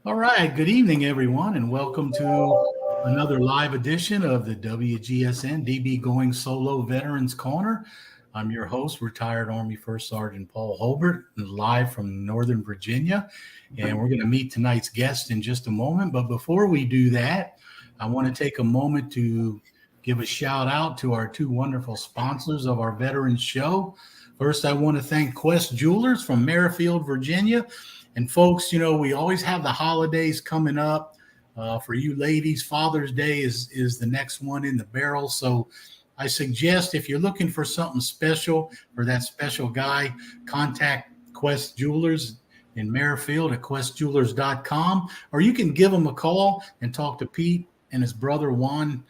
All right. Good evening, everyone, and welcome to another live edition of the WGSN-DB Going Solo Veterans Corner. I'm your host, retired Army First Sergeant Paul Holbert, live from Northern Virginia. And we're going to meet tonight's guest in just a moment. But before we do that, I want to take a moment to give a shout out to our two wonderful sponsors of our Veterans Show. First, I want to thank Quest Jewelers from Merrifield, Virginia. And folks, we always have the holidays coming up. For you ladies, Father's Day is the next one in the barrel. So I suggest if you're looking for something special for that special guy, contact Quest Jewelers in Merrifield at questjewelers.com, or you can give them a call and talk to Pete and his brother Juan.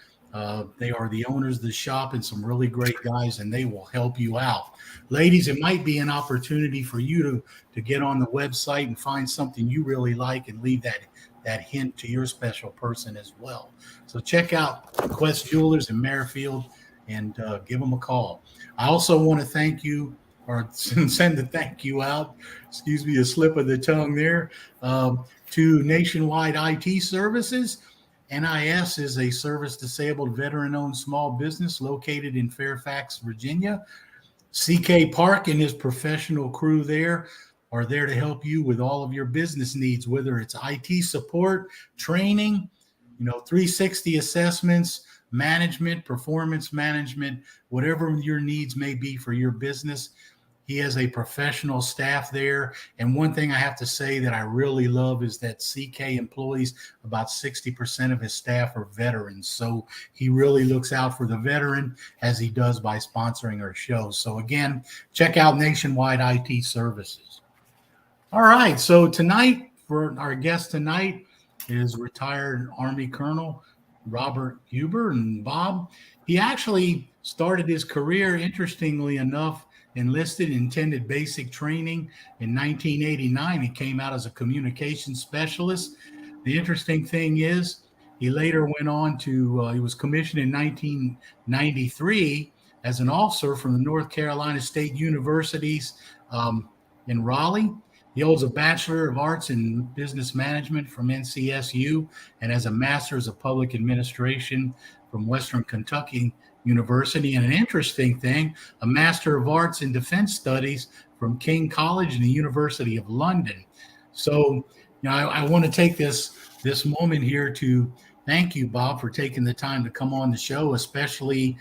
They are the owners of the shop and some really great guys, and they will help you out. Ladies, it might be an opportunity for you to get on the website and find something you really like and leave that hint to your special person as well. So check out Quest Jewelers in Merrifield and give them a call. I also want to thank you, or send a thank you out, excuse me, a slip of the tongue there, to Nationwide IT Services. NIS is a service-disabled veteran-owned small business located in Fairfax, Virginia. CK Park and his professional crew there are there to help you with all of your business needs, whether it's IT support, training, 360 assessments, management, performance management, whatever your needs may be for your business. He has a professional staff there. And one thing I have to say that I really love is that CK employs about 60% of his staff are veterans. So he really looks out for the veteran as he does by sponsoring our shows. So again, check out Nationwide IT Services. All right. So tonight, for our guest tonight is retired Army Colonel Robert Huber. And Bob, he actually started his career, interestingly enough, enlisted, intended basic training in 1989. He came out as a communications specialist. The interesting thing is he later went on to, he was commissioned in 1993 as an officer from the North Carolina State Universities in Raleigh. He holds a Bachelor of Arts in Business Management from NCSU and has a Master's of Public Administration from Western Kentucky University, and an interesting thing, a Master of Arts in Defense Studies from King College and the University of London. So, I want to take this moment here to thank you, Bob, for taking the time to come on the show, especially,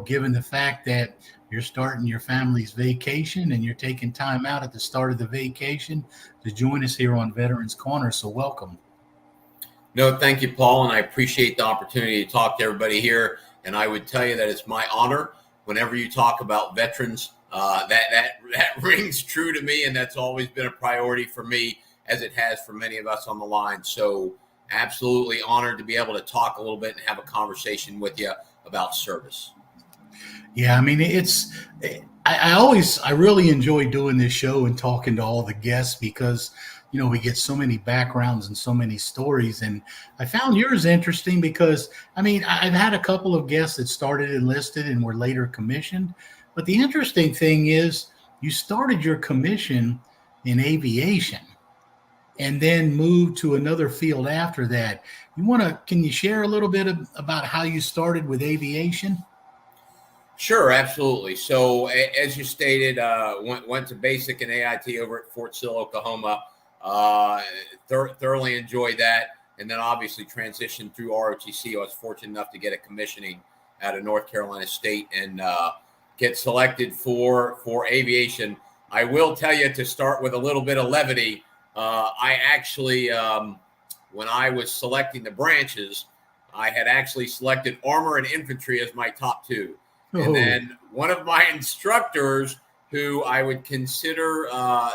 given the fact that you're starting your family's vacation and you're taking time out at the start of the vacation to join us here on Veterans Corner. So welcome. No, thank you, Paul, and I appreciate the opportunity to talk to everybody here. And I would tell you that it's my honor whenever you talk about veterans. That rings true to me, and that's always been a priority for me, as it has for many of us on the line. So absolutely honored to be able to talk a little bit and have a conversation with you about service. Yeah, I mean, I really enjoy doing this show and talking to all the guests because we get so many backgrounds and so many stories. And I found yours interesting because, I've had a couple of guests that started enlisted and were later commissioned. But the interesting thing is you started your commission in aviation and then moved to another field after that. Can you share a little bit about how you started with aviation? Sure, absolutely. So as you stated, went to basic and AIT over at Fort Sill, Oklahoma. Thoroughly enjoyed that, and then obviously transitioned through ROTC. I was fortunate enough to get a commissioning out of North Carolina State and get selected for aviation. I will tell you, to start with a little bit of levity, I actually, when I was selecting the branches, I had actually selected armor and infantry as my top two. And then one of my instructors, who I would consider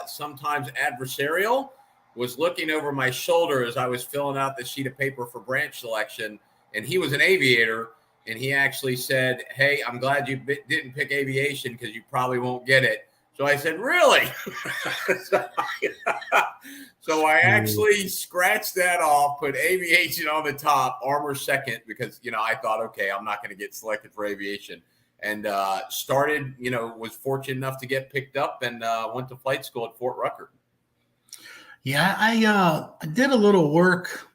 sometimes adversarial, was looking over my shoulder as I was filling out the sheet of paper for branch selection. And he was an aviator. And he actually said, "Hey, I'm glad you didn't pick aviation because you probably won't get it." So I said, "Really?" So I actually scratched that off, put aviation on the top, armor second, because, I thought, okay, I'm not going to get selected for aviation. And started, was fortunate enough to get picked up and went to flight school at Fort Rucker. Yeah, I did a little work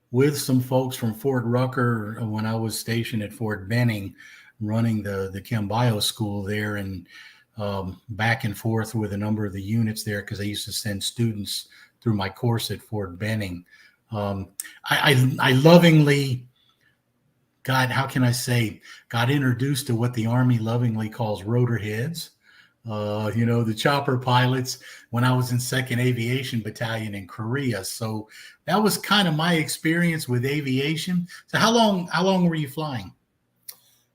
with some folks from Fort Rucker when I was stationed at Fort Benning, running the Chem Bio school there, and back and forth with a number of the units there because I used to send students through my course at Fort Benning. Um, I lovingly got, how can I say, got introduced to what the Army lovingly calls rotor heads. The chopper pilots when I was in 2nd Aviation Battalion in Korea. So that was kind of my experience with aviation. So how long were you flying?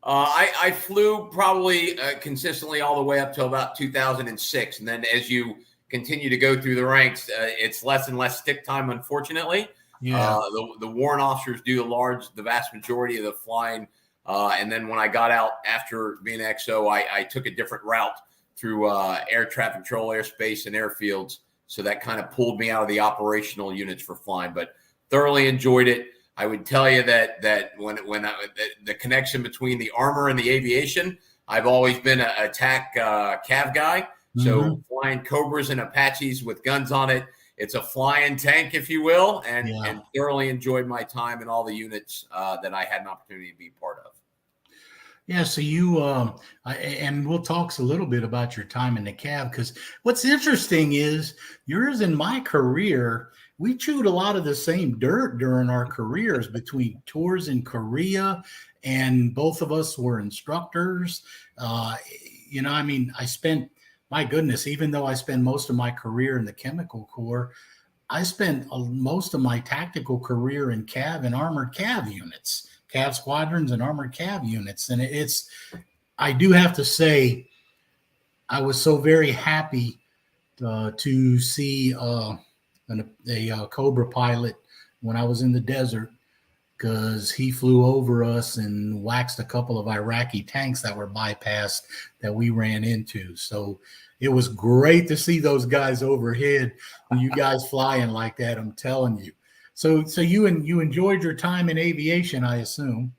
I flew probably consistently all the way up till about 2006. And then as you continue to go through the ranks, it's less and less stick time, unfortunately. Yeah. The warrant officers do the vast majority of the flying. And then when I got out after being XO, I took a different route through air traffic control, airspace, and airfields. So that kind of pulled me out of the operational units for flying, but thoroughly enjoyed it. I would tell you that the connection between the armor and the aviation, I've always been a attack cav guy. So flying Cobras and Apaches with guns on it, it's a flying tank, if you will, and thoroughly enjoyed my time in all the units that I had an opportunity to be part of. Yeah, so and we'll talk a little bit about your time in the cab, because what's interesting is yours and my career, we chewed a lot of the same dirt during our careers between tours in Korea, and both of us were instructors. I spent, my goodness, even though I spent most of my career in the Chemical Corps, I spent most of my tactical career in cav and armored cav units. Cav squadrons and armored cav units. And I do have to say, I was so very happy to see a Cobra pilot when I was in the desert, because he flew over us and waxed a couple of Iraqi tanks that were bypassed that we ran into. So it was great to see those guys overhead and you guys flying like that, I'm telling you. So you enjoyed your time in aviation, I assume.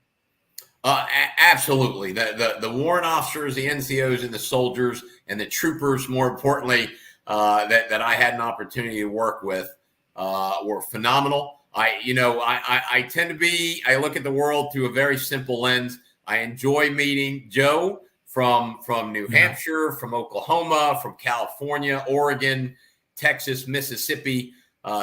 Absolutely. The warrant officers, the NCOs, and the soldiers, and the troopers, more importantly, that I had an opportunity to work with, were phenomenal. I tend to be, I look at the world through a very simple lens. I enjoy meeting Joe from New Hampshire, from Oklahoma, from California, Oregon, Texas, Mississippi,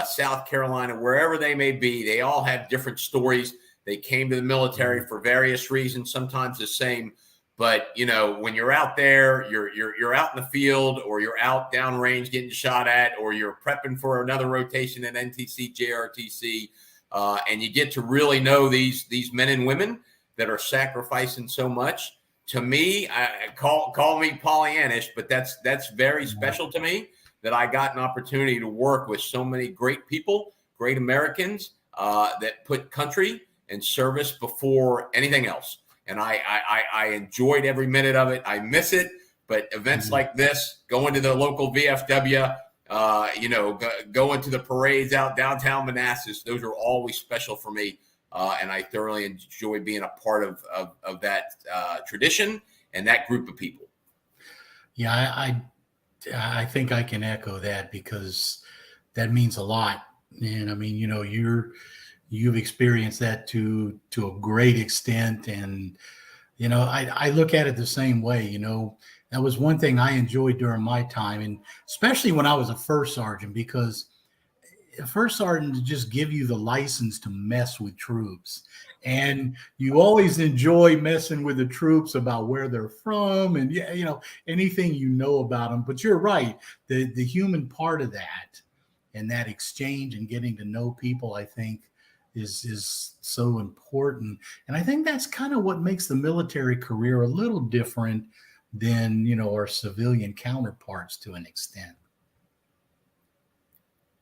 South Carolina, wherever they may be. They all have different stories. They came to the military for various reasons, sometimes the same. But, when you're out there, you're out in the field, or you're out downrange getting shot at, or you're prepping for another rotation at NTC, JRTC, and you get to really know these men and women that are sacrificing so much. To me, call me Pollyannish, but that's very special to me, that I got an opportunity to work with so many great people, great Americans that put country and service before anything else. And I enjoyed every minute of it. I miss it, but events like this, going to the local VFW, going to the parades out downtown Manassas, those are always special for me. And I thoroughly enjoy being a part of that tradition and that group of people. Yeah, I think I can echo that, because that means a lot. And I mean, you've experienced that to a great extent. And, I look at it the same way. That was one thing I enjoyed during my time, and especially when I was a first sergeant, because a first sergeant just give you the license to mess with troops. And you always enjoy messing with the troops about where they're from and, anything about them. But you're right. The human part of that and that exchange and getting to know people, I think, is so important. And I think that's kind of what makes the military career a little different than, our civilian counterparts to an extent.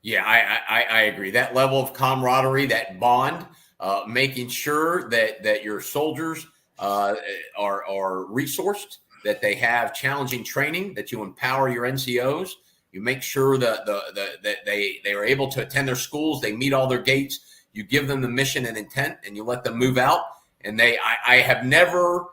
Yeah, I agree. That level of camaraderie, that bond, making sure that your soldiers are resourced, that they have challenging training, that you empower your NCOs, you make sure that they are able to attend their schools, they meet all their gates, you give them the mission and intent, and you let them move out. And I have never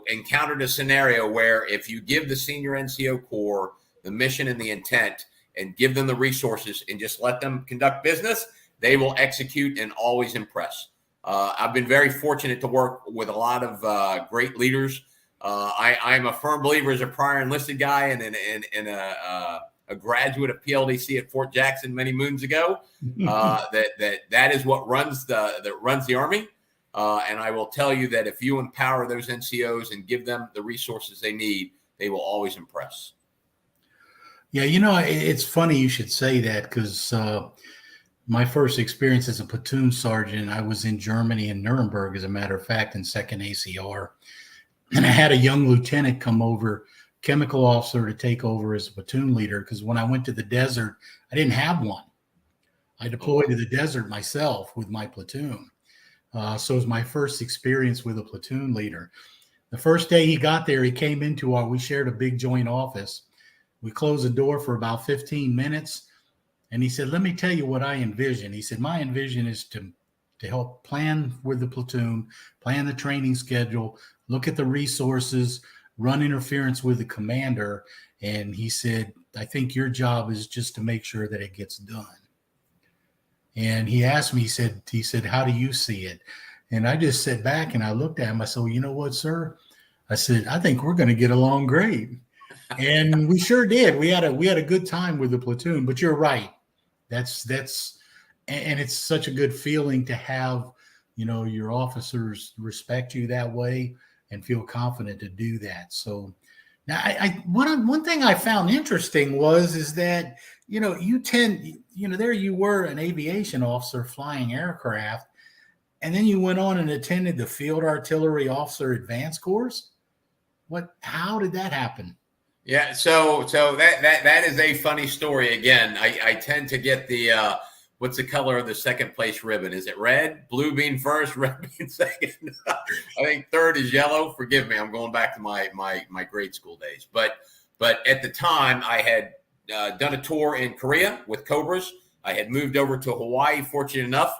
encountered a scenario where if you give the senior NCO Corps the mission and the intent, and give them the resources and just let them conduct business, they will execute and always impress. I've been very fortunate to work with a lot of great leaders. I'm a firm believer as a prior enlisted guy and a graduate of PLDC at Fort Jackson many moons ago. That is what runs the Army. And I will tell you that if you empower those NCOs and give them the resources they need, they will always impress. Yeah, it's funny you should say that, because my first experience as a platoon sergeant, I was in Germany, in Nuremberg, as a matter of fact, in 2nd ACR. And I had a young lieutenant come over, chemical officer, to take over as a platoon leader, because when I went to the desert, I didn't have one. I deployed to the desert myself with my platoon. So it was my first experience with a platoon leader. The first day he got there, he came into we shared a big joint office. We closed the door for about 15 minutes. And he said, let me tell you what I envision. He said, my envision is to help plan with the platoon, plan the training schedule, look at the resources, run interference with the commander. And he said, I think your job is just to make sure that it gets done. And he asked me, he said, how do you see it? And I just sat back and I looked at him. I said, well, you know what, sir? I said, I think we're going to get along great. And we sure did. We had a good time with the platoon, but you're right. And it's such a good feeling to have, your officers respect you that way and feel confident to do that. So now one thing I found interesting is that, there you were an aviation officer flying aircraft, and then you went on and attended the Field Artillery Officer Advanced Course. How did that happen? Yeah, so that is a funny story. Again, I tend to get the what's the color of the second place ribbon? Is it red? Blue being first, red being second. I think third is yellow. Forgive me, I'm going back to my grade school days. But at the time, I had done a tour in Korea with Cobras. I had moved over to Hawaii, fortunate enough,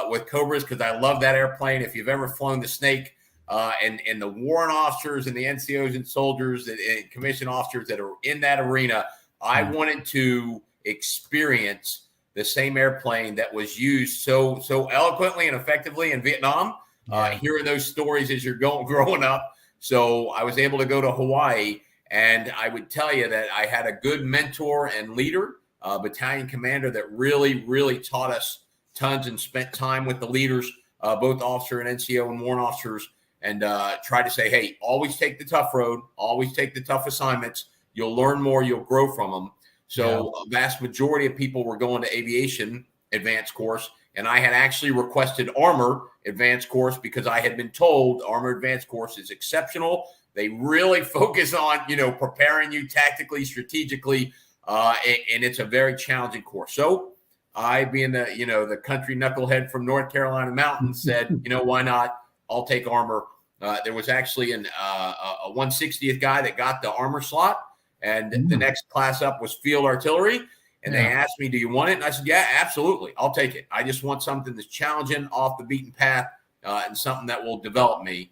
with Cobras, because I love that airplane. If you've ever flown the Snake, and the warrant officers and the NCOs and soldiers and commissioned officers that are in that arena, I wanted to experience the same airplane that was used so eloquently and effectively in Vietnam. Hearing those stories as you're growing up. So I was able to go to Hawaii, and I would tell you that I had a good mentor and leader, battalion commander, that really, really taught us tons and spent time with the leaders, both officer and NCO and warrant officers, and try to say, hey, always take the tough road, always take the tough assignments. You'll learn more, you'll grow from them. So a vast majority of people were going to aviation advanced course, and I had actually requested armor advanced course because I had been told armor advanced course is exceptional. They really focus on, preparing you tactically, strategically, and it's a very challenging course. So I, being the country knucklehead from North Carolina mountains, said, why not? I'll take armor. There was actually a 160th guy that got the armor slot, and the next class up was field artillery. And they asked me, do you want it? And I said, yeah, absolutely. I'll take it. I just want something that's challenging, off the beaten path, and something that will develop me.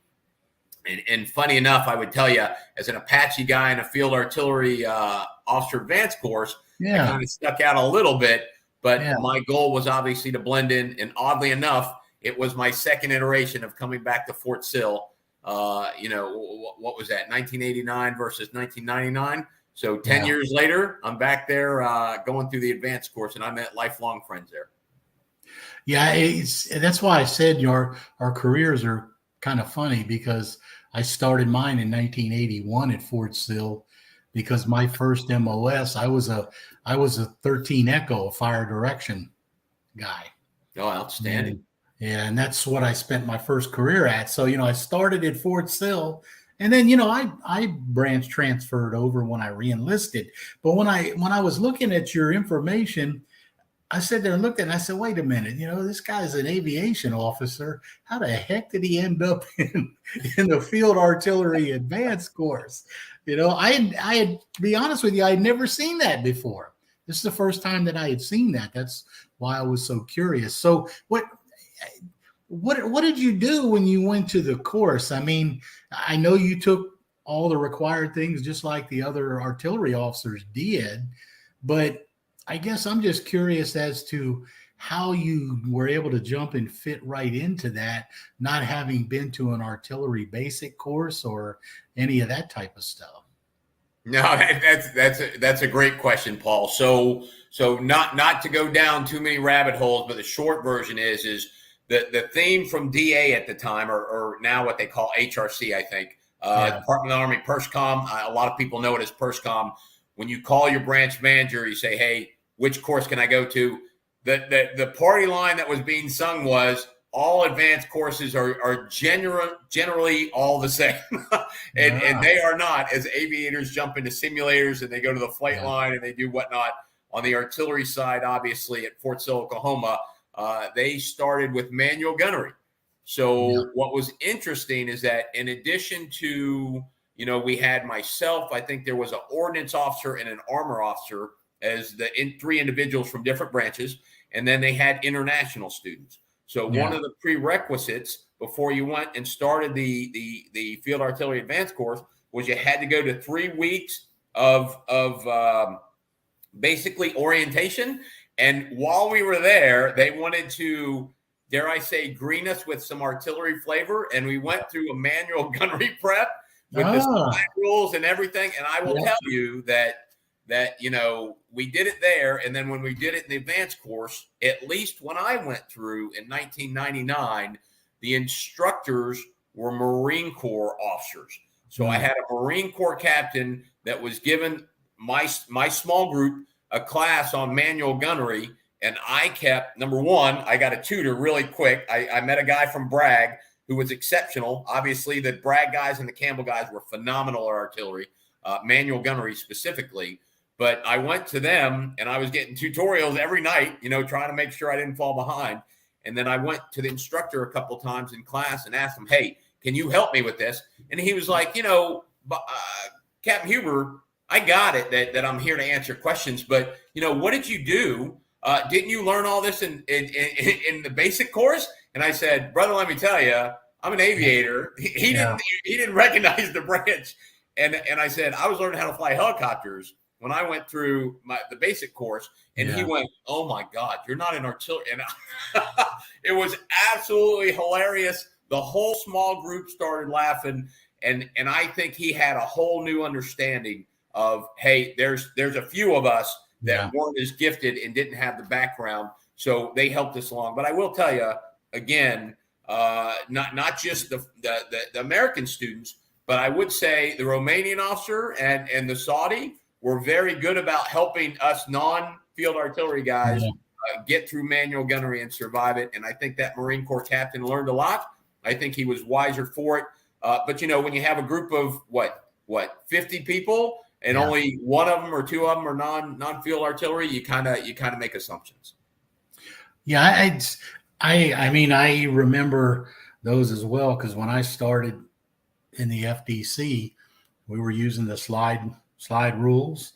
And funny enough, I would tell you, as an Apache guy in a field artillery officer advanced course, I kind of stuck out a little bit. But my goal was obviously to blend in. And oddly enough, it was my second iteration of coming back to Fort Sill. What was that, 1989 versus 1999? So 10 years later, I'm back there going through the advanced course, and I met lifelong friends there. Yeah, that's why I said our careers are kind of funny, because I started mine in 1981 at Fort Sill, because my first MOS, I was a 13 Echo, a fire direction guy. Oh, outstanding. And that's what I spent my first career at. So, I started at Fort Sill, and then, I branch transferred over when I re-enlisted. But when I was looking at your information, I sat there and looked at it, and I said, wait a minute, this guy's an aviation officer. How the heck did he end up in the field artillery advanced course? I had, to be honest with you, I had never seen that before. This is the first time that I had seen that. That's why I was so curious. So what did you do when you went to the course? I mean, I know you took all the required things just like the other artillery officers did, but I guess I'm just curious as to how you were able to jump and fit right into that, not having been to an artillery basic course or any of that type of stuff. No, that's a great question, Paul. So not to go down too many rabbit holes, but the short version is the theme from DA at the time, or now what they call HRC, I think, Department of the Army PERSCOM. A lot of people know it as PERSCOM. When you call your branch manager, you say, "Hey, which course can I go to?" The party line that was being sung was, all advanced courses are generally all the same. and they are not. As aviators jump into simulators and they go to the flight line and they do whatnot. On the artillery side, obviously at Fort Sill, Oklahoma, they started with manual gunnery. So what was interesting is that in addition to, we had myself, I think there was an ordnance officer and an armor officer as three individuals from different branches. And then they had international students. So one of the prerequisites before you went and started the Field Artillery Advanced course was you had to go to 3 weeks of basically orientation. And while we were there, they wanted to, dare I say, green us with some artillery flavor. And we went through a manual gunnery prep with the slide rules and everything. And I will tell you that we did it there. And then when we did it in the advanced course, at least when I went through in 1999, the instructors were Marine Corps officers. So I had a Marine Corps captain that was given my small group a class on manual gunnery. And I kept, number one, I got a tutor really quick. I met a guy from Bragg who was exceptional. Obviously, the Bragg guys and the Campbell guys were phenomenal at artillery, manual gunnery specifically. But I went to them and I was getting tutorials every night, trying to make sure I didn't fall behind. And then I went to the instructor a couple of times in class and asked him, "Hey, can you help me with this?" And he was like, Captain Huber, I got it that I'm here to answer questions, but what did you do? Didn't you learn all this in the basic course? And I said, "Brother, let me tell you, I'm an aviator." He didn't recognize the branch. And I said, "I was learning how to fly helicopters when I went through the basic course." And he went, "Oh my God, you're not an artillery." And it was absolutely hilarious. The whole small group started laughing. And I think he had a whole new understanding of, hey, there's a few of us that weren't as gifted and didn't have the background. So they helped us along. But I will tell you, again, not just the American students, but I would say the Romanian officer and the Saudi were very good about helping us non-field artillery guys get through manual gunnery and survive it. And I think that Marine Corps captain learned a lot. I think he was wiser for it. But, when you have a group of, 50 people and only one of them or two of them are non-field artillery, you kind of make assumptions. Yeah, I remember those as well, because when I started in the FDC, we were using the slide rules,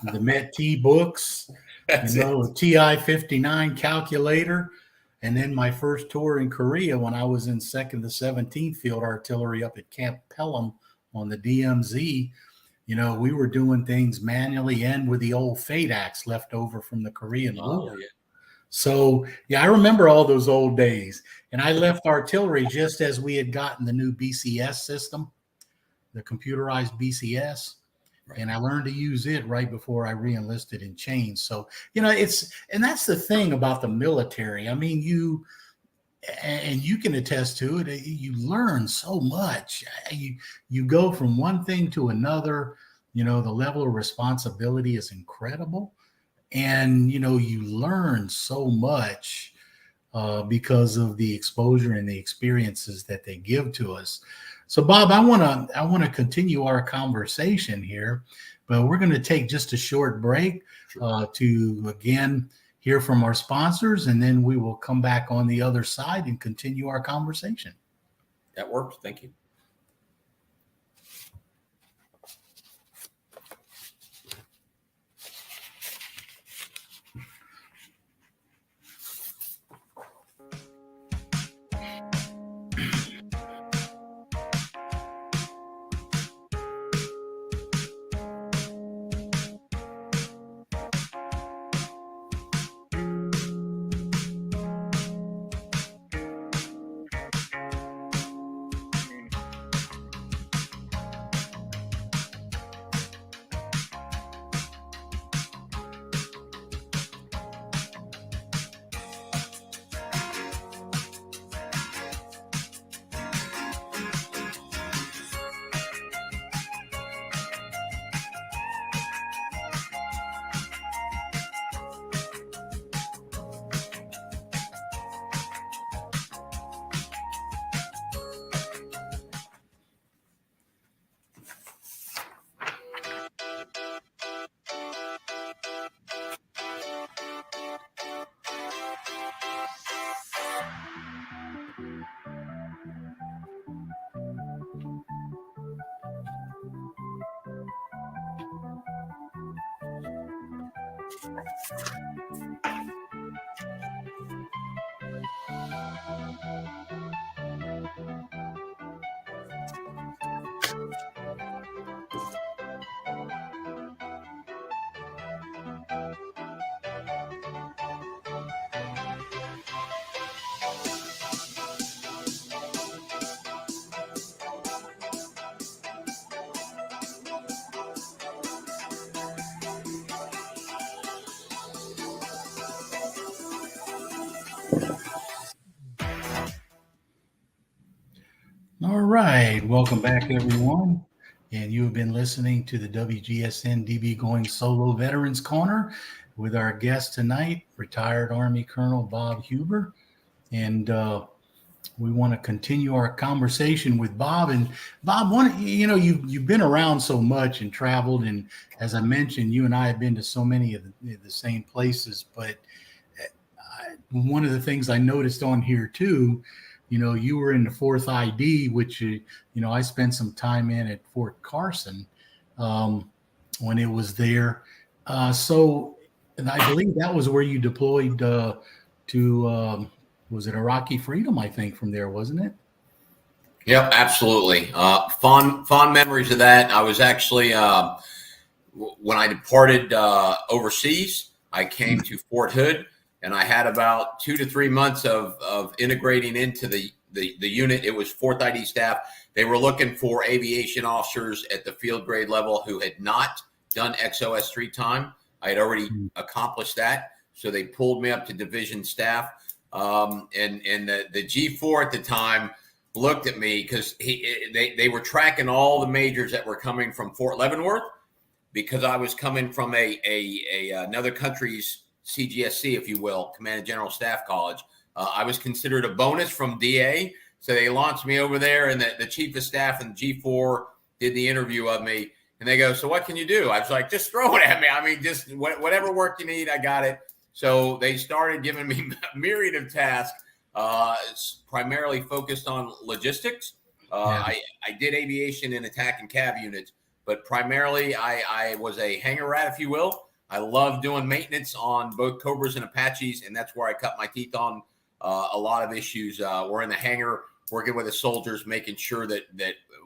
the MET-T books, the TI-59 calculator. And then my first tour in Korea, when I was in 2nd to 17th Field Artillery up at Camp Pelham on the DMZ, we were doing things manually and with the old fade axe left over from the Korean War. Yeah. So, I remember all those old days. And I left artillery just as we had gotten the new BCS system, the computerized BCS. Right. And I learned to use it right before I re-enlisted in chains. So, and that's the thing about the military. I mean, you can attest to it. You learn so much. You go from one thing to another. The level of responsibility is incredible. And, you learn so much because of the exposure and the experiences that they give to us. So, Bob, I want to continue our conversation here, but we're going to take just a short break to, again, hear from our sponsors, and then we will come back on the other side and continue our conversation. That works. Thank you. All right, welcome back, everyone. And you have been listening to the WGSN-DB Going Solo Veterans Corner with our guest tonight, retired Army Colonel Bob Huber. And we want to continue our conversation with Bob. And Bob, you've been around so much and traveled, and as I mentioned, you and I have been to so many of the same places. But one of the things I noticed on here too, you were in the 4th ID, which I spent some time in at Fort Carson when it was there. So I believe that was where you deployed to. Was it Iraqi Freedom? I think from there, wasn't it? Yep, absolutely. Fond memories of that. I was actually when I departed overseas, I came to Fort Hood, and I had about 2 to 3 months of integrating into the unit. It was 4th ID staff. They were looking for aviation officers at the field grade level who had not done XOS3 time. I had already accomplished that, so they pulled me up to division staff. And the G4 at the time looked at me because they were tracking all the majors that were coming from Fort Leavenworth, because I was coming from another country's CGSC, if you will, Command and General Staff College. I was considered a bonus from DA, so they launched me over there, and the chief of staff and G4 did the interview of me, and they go, "So what can you do?" I was like, "Just throw it at me. I mean, just whatever work you need, I got it." So they started giving me a myriad of tasks, primarily focused on logistics. I did aviation and attack and cav units, but primarily I was a hangar rat, if you will. I love doing maintenance on both Cobras and Apaches, and that's where I cut my teeth on a lot of issues. We're in the hangar working with the soldiers, making sure that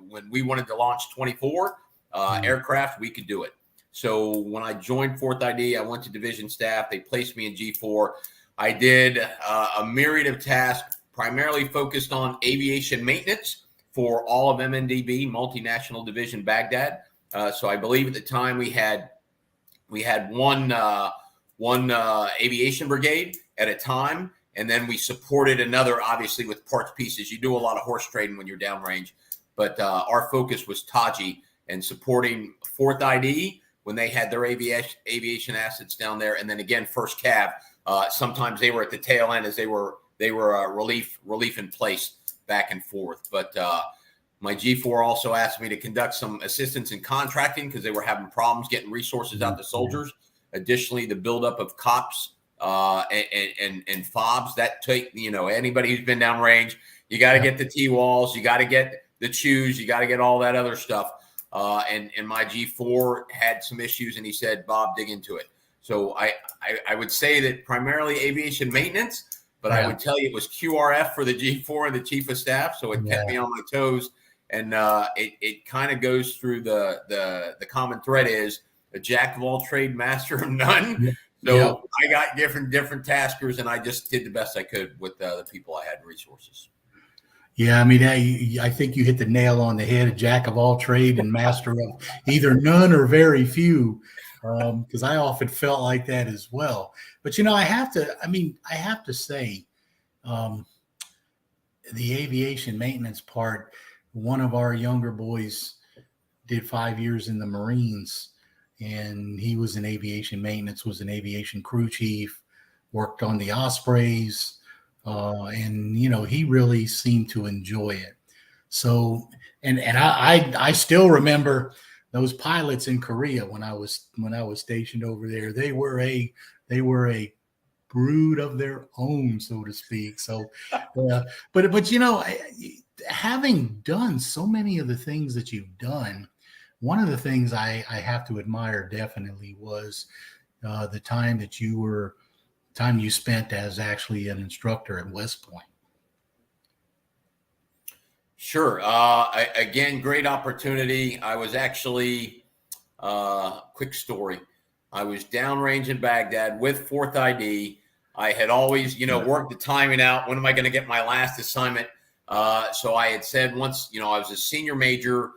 when we wanted to launch 24 aircraft, we could do it. So when I joined 4th ID, I went to division staff. They placed me in G4. I did a myriad of tasks, primarily focused on aviation maintenance for all of MNDB, Multinational Division Baghdad. So I believe at the time we had one aviation brigade at a time, and then we supported another, obviously, with parts pieces. You do a lot of horse trading when you're downrange, but our focus was Taji and supporting 4th ID when they had their aviation assets down there, and then again 1st Cav. Sometimes they were at the tail end as they were relief in place back and forth. But my G4 also asked me to conduct some assistance in contracting because they were having problems getting resources out to soldiers. Additionally, the buildup of COPS and FOBs that take, anybody who's been downrange, you got to get the T-walls, you got to get the chews, you got to get all that other stuff. And my G4 had some issues, and he said, "Bob, dig into it." So I would say that primarily aviation maintenance, but I would tell you it was QRF for the G4 and the chief of staff. So it kept me on my toes, and it kind of goes through the common thread is a jack of all trade, master of none. So I got different taskers, and I just did the best I could with the people I had and resources. Yeah, I mean, I think you hit the nail on the head, a jack of all trade and master of either none or very few, because I often felt like that as well. But, I have to say, the aviation maintenance part, one of our younger boys did 5 years in the Marines, and he was in aviation maintenance, was an aviation crew chief, worked on the Ospreys. And he really seemed to enjoy it. So, and I still remember those pilots in Korea when I was stationed over there. They were a brood of their own, so to speak. So, but having done so many of the things that you've done, one of the things I have to admire definitely was the time you spent as actually an instructor at West Point? Sure. Again, great opportunity. I was actually, quick story. I was downrange in Baghdad with 4th ID. I had always, worked the timing out. When am I going to get my last assignment? So I had said once, I was a senior major.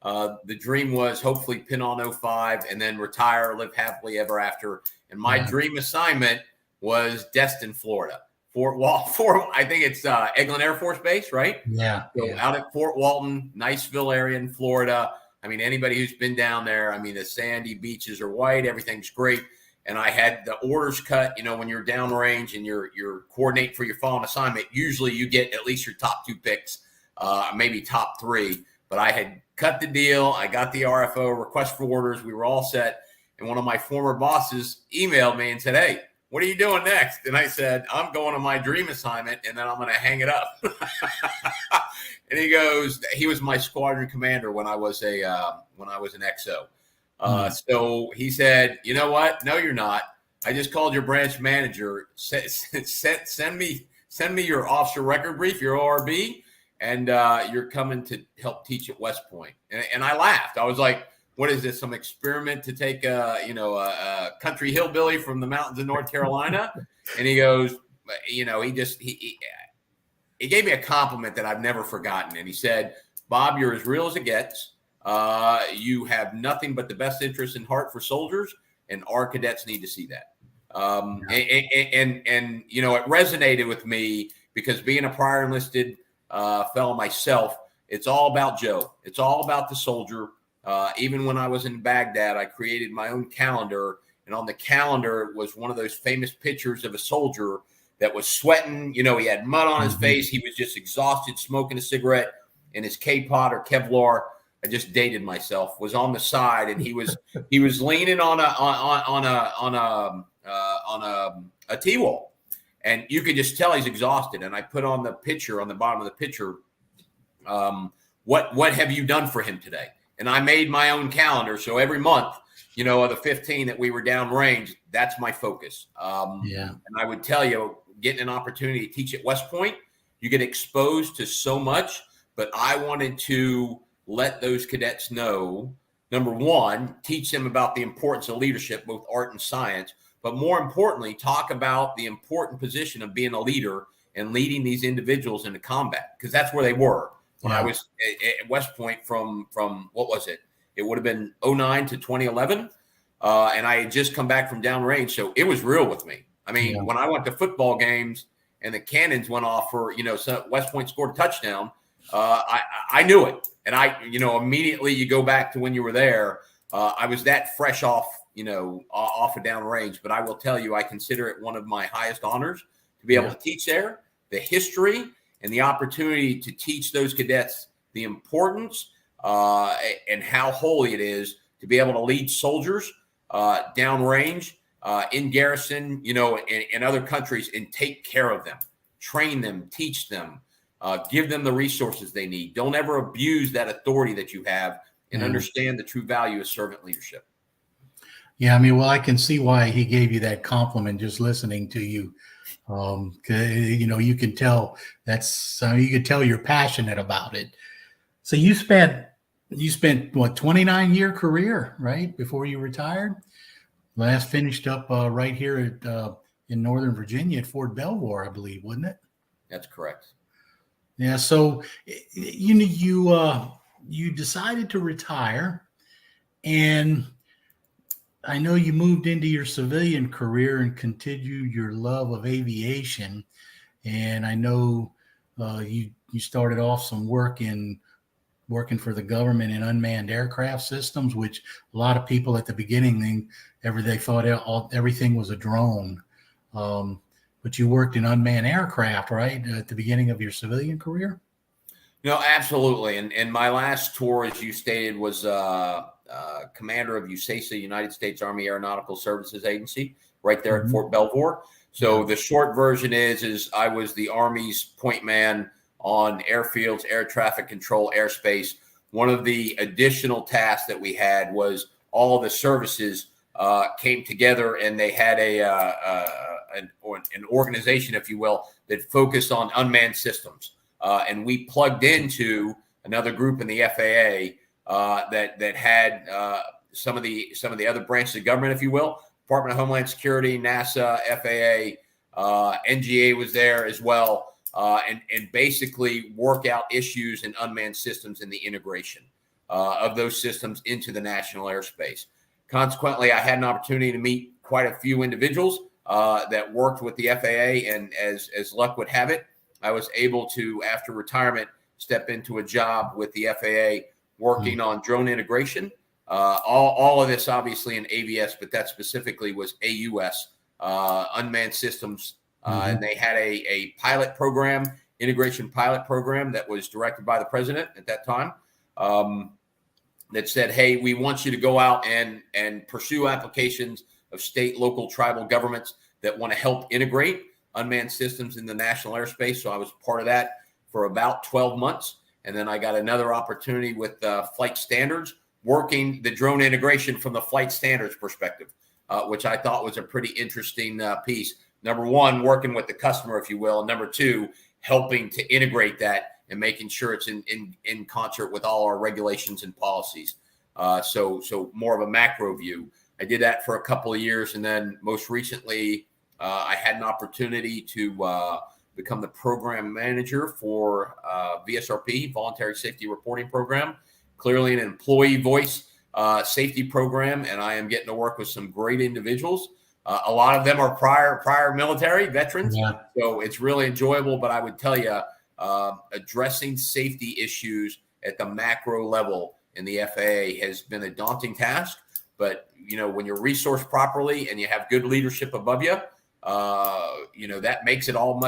The dream was hopefully pin on 05 and then retire, live happily ever after. And my dream assignment was Destin, Florida. I think it's Eglin Air Force Base, right? Yeah. So out at Fort Walton, Niceville area in Florida. I mean, anybody who's been down there, I mean, the sandy beaches are white, everything's great. And I had the orders cut, when you're downrange and you're coordinating for your following assignment, usually you get at least your top 2 picks, maybe top 3. But I had cut the deal. I got the RFO, request for orders. We were all set. And one of my former bosses emailed me and said, "Hey, what are you doing next?" And I said, "I'm going on my dream assignment, and then I'm going to hang it up." And he goes, he was my squadron commander when I was an XO. So he said, "You know what? No, you're not. I just called your branch manager. Send me your officer record brief, your ORB, and you're coming to help teach at West Point." And I laughed. I was like, "What is this? Some experiment to take a country hillbilly from the mountains of North Carolina?" And he goes, he gave me a compliment that I've never forgotten. And he said, "Bob, you're as real as it gets. You have nothing but the best interest in heart for soldiers, and our cadets need to see that." And it resonated with me because being a prior enlisted fellow myself, it's all about Joe. It's all about the soldier. Even when I was in Baghdad, I created my own calendar, and on the calendar was one of those famous pictures of a soldier that was sweating. He had mud on his face. He was just exhausted, smoking a cigarette, and his K-Pot or Kevlar, I just dated myself, was on the side, and he was leaning on a T-wall, and you could just tell he's exhausted. And I put on the picture, on the bottom of the picture, what have you done for him today? And I made my own calendar. So every month, of the 15 that we were downrange, that's my focus. And I would tell you, getting an opportunity to teach at West Point, you get exposed to so much, but I wanted to let those cadets know, number one, teach them about the importance of leadership, both art and science, but more importantly, talk about the important position of being a leader and leading these individuals into combat, because that's where they were. When I was at West Point from what was it? It would have been 2009 to 2011. And I had just come back from downrange. So it was real with me. I mean, when I went to football games and the cannons went off for, so West Point scored a touchdown, I knew it. And immediately you go back to when you were there. I was that fresh off of downrange. But I will tell you, I consider it one of my highest honors to be able to teach there, the history, and the opportunity to teach those cadets the importance and how holy it is to be able to lead soldiers downrange in garrison, in other countries, and take care of them, train them, teach them, give them the resources they need. Don't ever abuse that authority that you have, and understand the true value of servant leadership. Yeah, I mean, well, I can see why he gave you that compliment just listening to you. You can tell you can tell you're passionate about it. So you spent what, 29-year career, right, before you retired? Last finished up right here at in Northern Virginia at Fort Belvoir, I believe, wasn't it? That's correct. Yeah. So you decided to retire, and I know you moved into your civilian career and continued your love of aviation. And I know you started off some working for the government in unmanned aircraft systems, which a lot of people at the beginning, they thought everything was a drone. But you worked in unmanned aircraft, right, at the beginning of your civilian career? No, absolutely. And my last tour, as you stated, was commander of USASA, United States Army Aeronautical Services Agency, right there at Fort Belvoir. So the short version is I was the Army's point man on airfields, air traffic control, airspace. One of the additional tasks that we had was all the services came together, and they had an organization, if you will, that focused on unmanned systems. And we plugged into another group in the FAA that had some of the other branches of government, if you will. Department of Homeland Security, NASA, FAA, NGA was there as well, and basically work out issues in unmanned systems and the integration of those systems into the national airspace. Consequently, I had an opportunity to meet quite a few individuals that worked with the FAA, and as luck would have it, I was able to, after retirement, step into a job with the FAA working on drone integration. All of this obviously in AVS, but that specifically was AUS, unmanned systems. And they had a pilot program, integration pilot program that was directed by the president at that time, that said, hey, we want you to go out and pursue applications of state, local, tribal governments that want to help integrate unmanned systems in the national airspace. So I was part of that for about 12 months. And then I got another opportunity with Flight Standards, working the drone integration from the flight standards perspective, which I thought was a pretty interesting piece. Number one, working with the customer, if you will. And number two, helping to integrate that and making sure it's in concert with all our regulations and policies. So more of a macro view. I did that for a couple of years. And then most recently, I had an opportunity to become the program manager for VSRP, Voluntary Safety Reporting Program. Clearly an employee voice safety program, and I am getting to work with some great individuals. A lot of them are prior military veterans, so it's really enjoyable. But I would tell you, addressing safety issues at the macro level in the FAA has been a daunting task. But when you're resourced properly and you have good leadership above you, that makes it all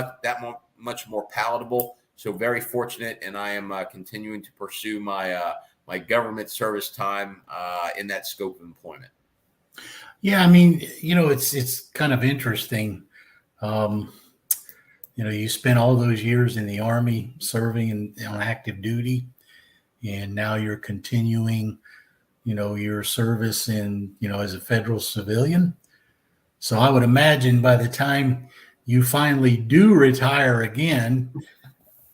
much more palatable. So very fortunate, and I am continuing to pursue my government service time in that scope of employment. Yeah, I mean, it's kind of interesting. You spent all those years in the Army serving on active duty, and now you're continuing, your service as a federal civilian. So I would imagine by the time you finally do retire again,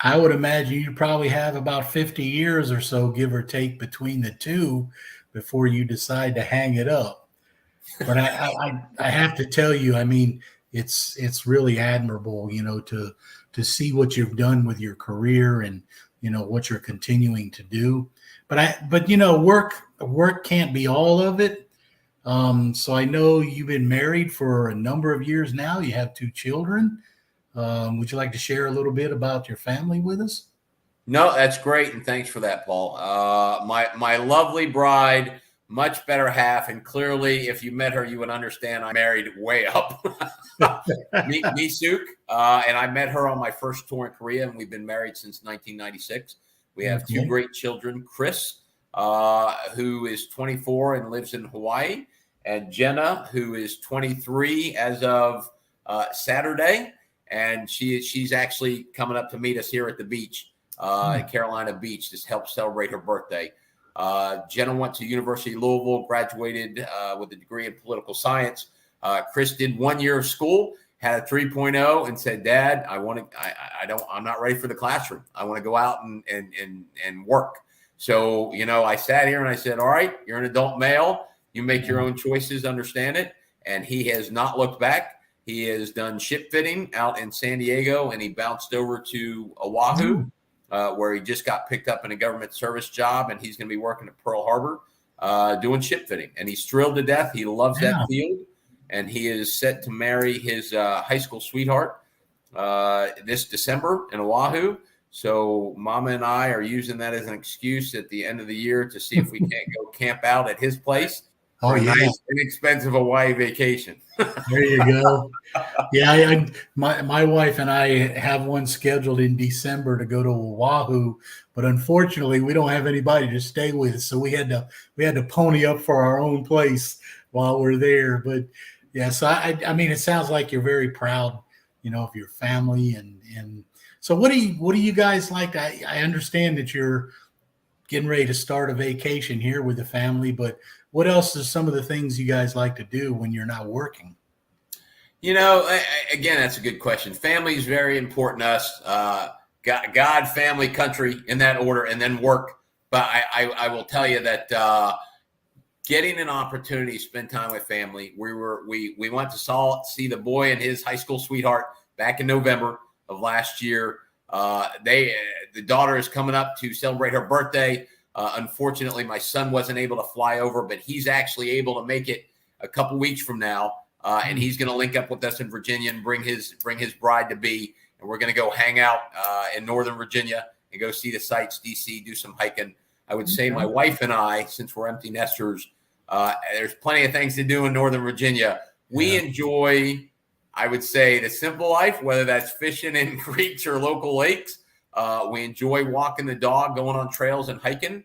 I would imagine you probably have about 50 years or so, give or take, between the two before you decide to hang it up. But I have to tell you, I mean, it's really admirable, to see what you've done with your career and, what you're continuing to do. But work can't be all of it. So I know you've been married for a number of years now. You have 2 children. Would you like to share a little bit about your family with us? No, that's great. And thanks for that, Paul. My lovely bride, much better half. And clearly, if you met her, you would understand I'm married way up. Me, Suk. And I met her on my first tour in Korea, and we've been married since 1996. We have 2 great children, Chris, who is 24 and lives in Hawaii, and Jenna, who is 23 as of Saturday. And she's actually coming up to meet us here at the beach, Carolina Beach, to help celebrate her birthday. Jenna went to University of Louisville, graduated with a degree in political science. Chris did 1 year of school, had a 3.0, and said, "Dad, I'm not ready for the classroom. I want to go out and work." So, I sat here and I said, "All right, you're an adult male. You make your own choices, understand it." And he has not looked back. He has done ship fitting out in San Diego, and he bounced over to Oahu, where he just got picked up in a government service job, and he's going to be working at Pearl Harbor doing ship fitting. And he's thrilled to death. He loves that field, and he is set to marry his high school sweetheart this December in Oahu. So Mama and I are using that as an excuse at the end of the year to see if we can't go camp out at his place. Oh, yeah. Nice, inexpensive Hawaii vacation. There you go. Yeah, my wife and I have one scheduled in December to go to Oahu, but unfortunately, we don't have anybody to stay with, so we had to pony up for our own place while we're there. But yeah, so I mean, it sounds like you're very proud, of your family, and so what do you guys like? I understand that you're getting ready to start a vacation here with the family, but what else is some of the things you guys like to do when you're not working? Again, that's a good question. Family is very important to us. God, family, country, in that order, and then work. But I will tell you that getting an opportunity to spend time with family. We went to see the boy and his high school sweetheart back in November of last year. The daughter is coming up to celebrate her birthday. Unfortunately, my son wasn't able to fly over, but he's actually able to make it a couple weeks from now. And he's going to link up with us in Virginia and bring his bride to be. And we're going to go hang out in Northern Virginia and go see the sights, DC, do some hiking. I would say my wife and I, since we're empty nesters, there's plenty of things to do in Northern Virginia. We enjoy, I would say, the simple life, whether that's fishing in creeks or local lakes. We enjoy walking the dog, going on trails and hiking,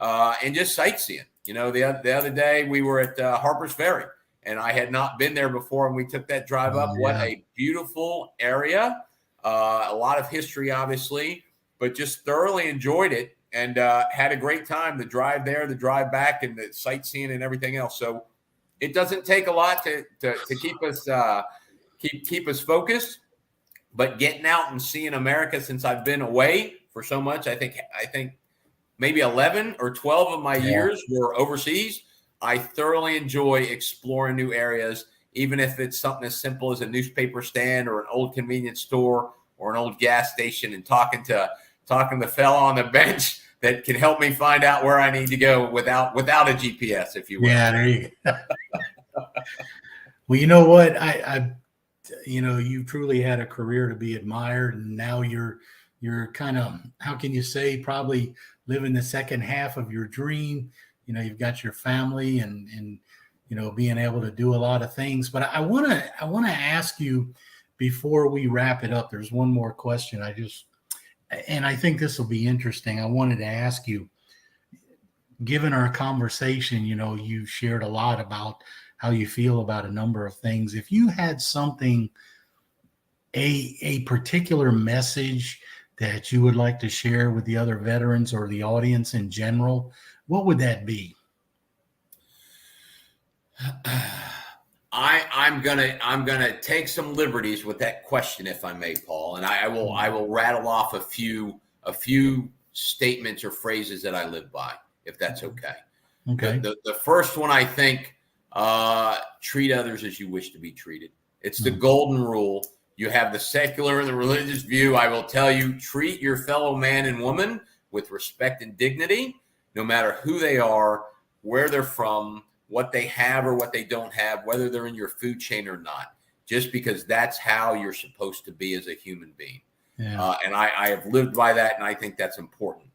and just sightseeing. The other day we were at Harper's Ferry, and I had not been there before, and we took that drive up. What a beautiful area. A lot of history, obviously, but just thoroughly enjoyed it and had a great time. The drive there, the drive back, and the sightseeing and everything else. So it doesn't take a lot to keep us keep us focused, but getting out and seeing America since I've been away for so much, I think maybe 11 or 12 of my years were overseas. I thoroughly enjoy exploring new areas, even if it's something as simple as a newspaper stand or an old convenience store or an old gas station, and talking to the fella on the bench that can help me find out where I need to go without a GPS, if you will. Yeah, there you go. Well, you know what? You truly had a career to be admired, and now you're kind of, how can you say, probably living the second half of your dream. You've got your family and being able to do a lot of things. But I want to ask you, before we wrap it up, there's one more question. And I think this will be interesting. I wanted to ask you, given our conversation, you shared a lot about how you feel about a number of things. If you had something, a particular message that you would like to share with the other veterans or the audience in general, what would that be? I'm gonna take some liberties with that question, if I may, Paul, and I will rattle off a few statements or phrases that I live by, if that's okay. Okay. The first one, I think, treat others as you wish to be treated. It's the golden rule. You have the secular and the religious view. I will tell you, treat your fellow man and woman with respect and dignity, no matter who they are, where they're from, what they have or what they don't have, whether they're in your food chain or not, just because that's how you're supposed to be as a human being. Yeah. And I have lived by that, and I think that's important.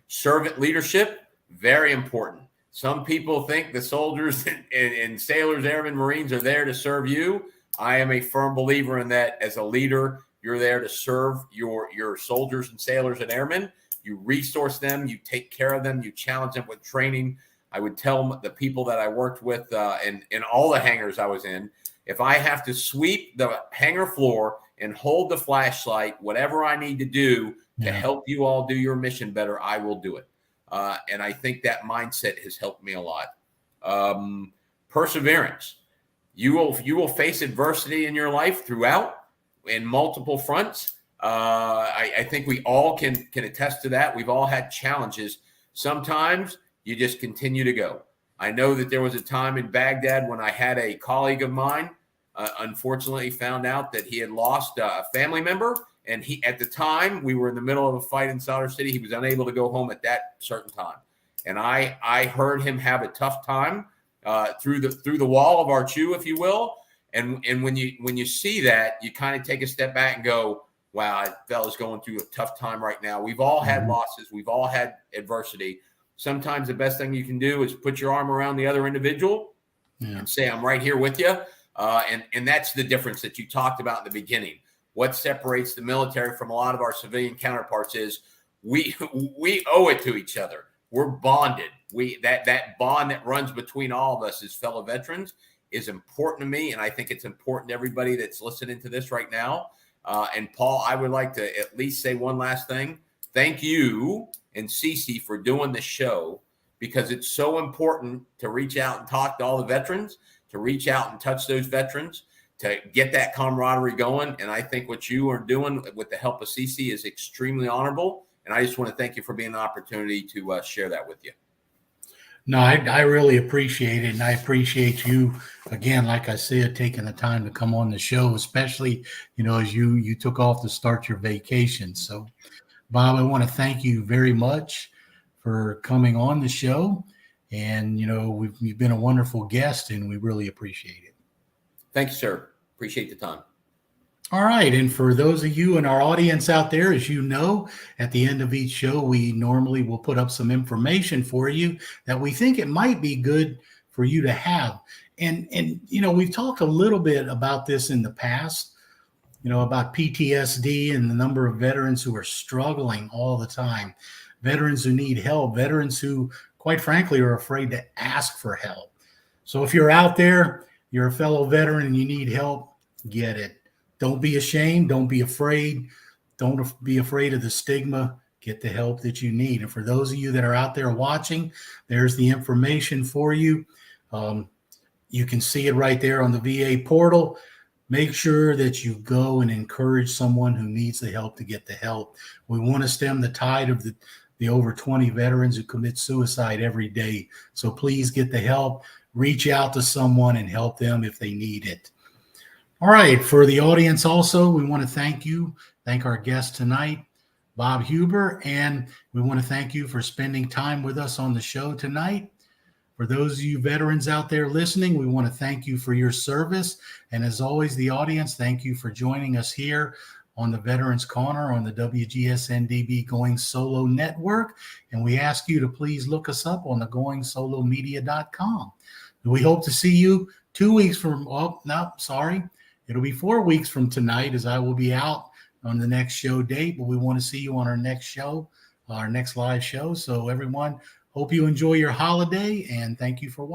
Servant leadership, very important. Some people think the soldiers and sailors, airmen, Marines are there to serve you. I am a firm believer in that. As a leader, you're there to serve your soldiers and sailors and airmen. You resource them, you take care of them, you challenge them with training. I would tell the people that I worked with in all the hangars I was in, if I have to sweep the hangar floor and hold the flashlight, whatever I need to do to help you all do your mission better, I will do it. And I think that mindset has helped me a lot. Perseverance. You will face adversity in your life throughout in multiple fronts. I think we all can attest to that. We've all had challenges. Sometimes you just continue to go. I know that there was a time in Baghdad when I had a colleague of mine, unfortunately found out that he had lost a family member. And at the time, we were in the middle of a fight in Solder City. He was unable to go home at that certain time. And I heard him have a tough time through the wall of our chew, if you will. And when you see that, you kind of take a step back and go, wow, that fella's going through a tough time right now. We've all had losses. We've all had adversity. Sometimes the best thing you can do is put your arm around the other individual and say, I'm right here with you. And that's the difference that you talked about in the beginning. What separates the military from a lot of our civilian counterparts is we owe it to each other. We're bonded. That bond that runs between all of us as fellow veterans is important to me, and I think it's important to everybody that's listening to this right now. And Paul, I would like to at least say one last thing. Thank you and Cece for doing the show, because it's so important to reach out and talk to all the veterans, to reach out and touch those veterans, to get that camaraderie going. And I think what you are doing with the help of Cece is extremely honorable. And I just want to thank you for being an opportunity to share that with you. No, I really appreciate it. And I appreciate you, again, like I said, taking the time to come on the show, especially, as you took off to start your vacation. So, Bob, I want to thank you very much for coming on the show. And, you've been a wonderful guest, and we really appreciate it. Thank you, sir. Appreciate the time. All right. And for those of you in our audience out there, as you know, at the end of each show, we normally will put up some information for you that we think it might be good for you to have. And we've talked a little bit about this in the past, about PTSD and the number of veterans who are struggling all the time, veterans who need help, veterans who, quite frankly, are afraid to ask for help. So if you're out there, you're a fellow veteran and you need help, get it. Don't be ashamed. Don't be afraid. Don't be afraid of the stigma. Get the help that you need. And for those of you that are out there watching, there's the information for you. You can see it right there on the VA portal. Make sure that you go and encourage someone who needs the help to get the help. We want to stem the tide of the over 20 veterans who commit suicide every day. So please get the help. Reach out to someone and help them if they need it. All right. For the audience also, we want to thank our guest tonight, Bob Huber, and we want to thank you for spending time with us on the show tonight. For those of you veterans out there listening, we want to thank you for your service. And as always, the audience, thank you for joining us here on the Veterans Corner on the WGSN-DB Going Solo Network. And we ask you to please look us up on the goingsolomedia.com. We hope to see you 2 weeks from, it'll be 4 weeks from tonight, as I will be out on the next show date, but we want to see you on our next show, our next live show. So everyone, hope you enjoy your holiday, and thank you for watching.